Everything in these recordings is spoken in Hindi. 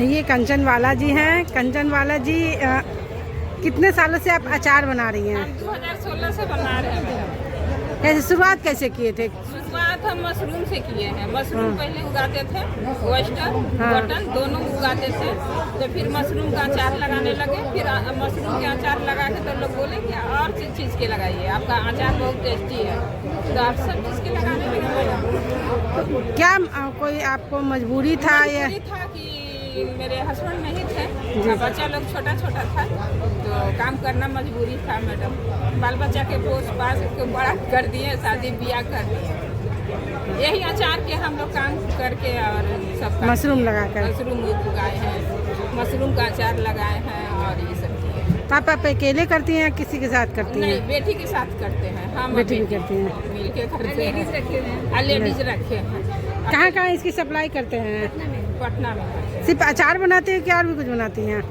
ये कंचन वाला जी हैं। कंचन वाला जी कितने सालों से आप अचार बना रही हैं? 2016 से बना रहे हैं। कैसे शुरुआत कैसे किए थे? शुरुआत हम मशरूम से किए हैं। मशरूम पहले उगाते थे, वेस्टर्न बटन दोनों उगाते थे। तो फिर मशरूम का अचार लगाने लगे। फिर मशरूम के अचार लगा के तो लोग बोले कि और चीज़ के लगाइए, आपका अचार बहुत टेस्टी है, तो आप सब चीज़ के लगाने लगे। तो क्या कोई आपको मजबूरी था या था कि मेरे हस्बैंड नहीं थे, बच्चा लोग छोटा छोटा था, तो काम करना मजबूरी था मैडम। बाल बच्चा के पोस पास को बड़ा कर दिए, शादी ब्याह कर दिए। यही अचार के हम लोग काम करके और सब मशरूम लगाकर मशरूम उगाए हैं, मशरूम का अचार लगाए हैं और ये सब किए। तो आप अकेले करती हैं या किसी के साथ करती हैं? नहीं, बेटी के साथ करते हैं। हम बेटी भी करती हैं, मिल के करते हैं। लेडीज रखे हैं। कहाँ कहाँ इसकी सप्लाई करते हैं? पटना में सिर्फ अचार बनाते हैं क्या और भी कुछ बनाती हैं?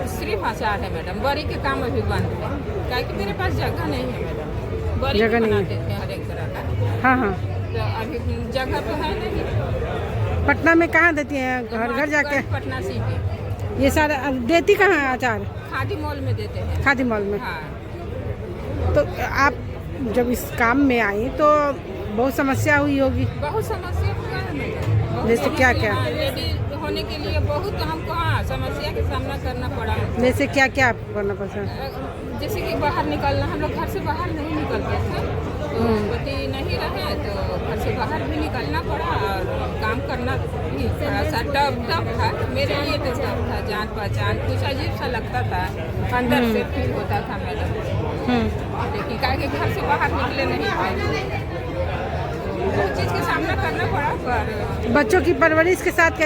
सिर्फ अचार है मैडम, बड़ी के काम अभी बंद है, क्योंकि मेरे पास जगह नहीं है मैडम। बड़ी जगह नहीं बनाते थे हर एक तरह का। हाँ हाँ। तो अभी जगह तो है नहीं। पटना में कहाँ देती हैं? घर घर जाके? पटना सिटी। ये सारा देती कहाँ है अचार? खादी मॉल में देते हैं। खादी मॉल में। हाँ। तो आप जब इस काम में आई तो बहुत समस्या हुई होगी? बहुत समस्या हुआ है मैडम। जैसे क्या क्या? लेडी होने के लिए बहुत हमको समस्या का सामना करना पड़ा है। जैसे क्या क्या आपको करना पसंद? जैसे कि बाहर निकलना, हम लोग घर से बाहर नहीं निकलते थे, तो पति नहीं रहे तो घर से बाहर भी निकलना पड़ा और काम करना भी थोड़ा सा टफ था। मेरे लिए तो टफ था, जान पहचान कुछ अजीब सा लगता था, अंदर से फील होता था मैडम। लेकिन क्या कि घर से बाहर निकले नहीं पाए, बहुत चीज़ का सामना करना पड़ा। पर बच्चों की परवरिश के साथ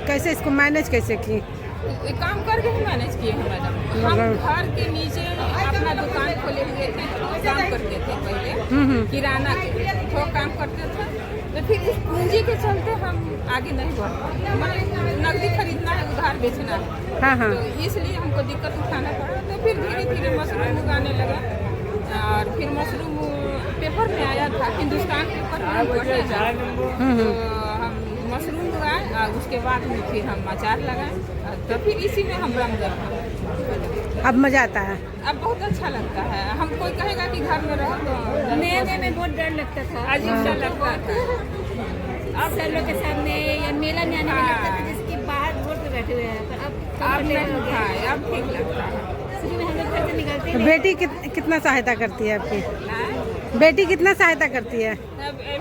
कैसे इसको मैनेज कैसे की? काम करके ही मैनेज किए हैं मैडम। हम घर के नीचे अपना दुकान खोले हुए थे, काम करते थे पहले, किराना के तो काम करते थे। तो फिर इस पूंजी के चलते हम आगे नहीं बढ़ पाए। हमारे नकदी खरीदना है, उधार बेचना है। हाँ हाँ। तो इसलिए हमको दिक्कत उठाना पड़ा। तो फिर धीरे धीरे मशरूम उगाने लगा और फिर मशरूम पेपर में आया था, हिंदुस्तान पेपर में पढ़ा था, तो हम मशरूम उगाए और उसके बाद में फिर हम अचार लगाए, तो फिर इसी में हम रंग गए। अब मजा आता है? अब बहुत अच्छा लगता है। हम कोई कहेगा कि घर में रहो तो नए में बहुत डर लगता था, अजीब सा लगता था। अब सर लोग के सामने या मेला में आने में लगता था जिसके बाहर रोड पे बैठे हुए हैं, पर अब नहीं होता है, अब ठीक लगता है। शुरू में हम लोग घर से निकलते तो बेटी कितना सहायता करती है आपकी? बेटी कितना सहायता करती है?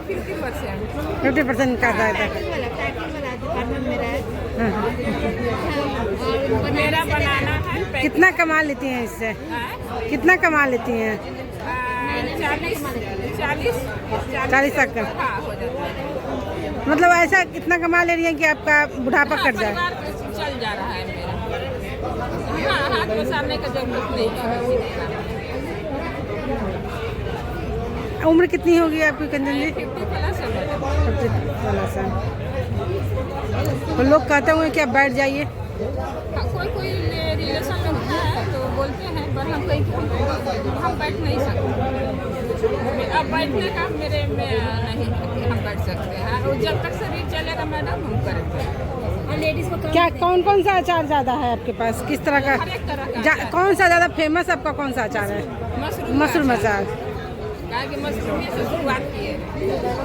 50% 50% का सहायता। पैकिंग वाला डिपार्टमेंट में रहा हाँ। मेरा बनाना है। कितना कमा लेती हैं इससे? कितना कमा लेती हैं? 40 तक का? हाँ, हो जाता है। मतलब ऐसा कितना कमा ले रही हैं कि आपका बुढ़ापा कट जाए? परिवार तो चल जा रहा है मेरा। हाँ, हाथ पसारने का जरूरत नहीं है। उम्र कितनी होगी आपकी कंचन जी? 50+ है मैडम। 50 साल। तो लोग कहते होंगे कि आप बैठ जाइए? हाँ, कोई रिलेशन में होता है तो बोलते हैं, पर हम कहीं हम बैठ नहीं सकते। अब बैठने का मेरे में नहीं है कि हम बैठ सकते हैं। और जब तक शरीर चलेगा मैडम हम करेंगे। और लेडीज को क्या कौन सा अचार ज़्यादा है आपके पास? किस तरह का? हर एक तरह का कौन सा ज़्यादा फेमस आपका कौन सा अचार है? मशरूम अचार। कि मशरूम से शुरुआत की है,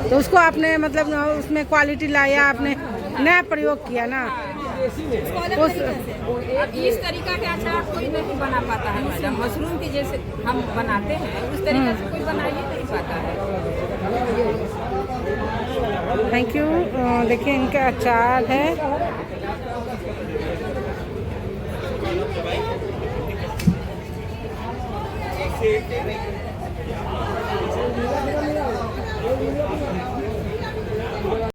तो उसको आपने मतलब उसमें क्वालिटी लाया, आपने नया प्रयोग किया ना? अब इस तरीका के अचार कोई नहीं बना पाता है मैडम। मशरूम की जैसे हम बनाते हैं उस तरीके से कोई बना ही नहीं पाता है। Thank you. देखिए इनका अचार है।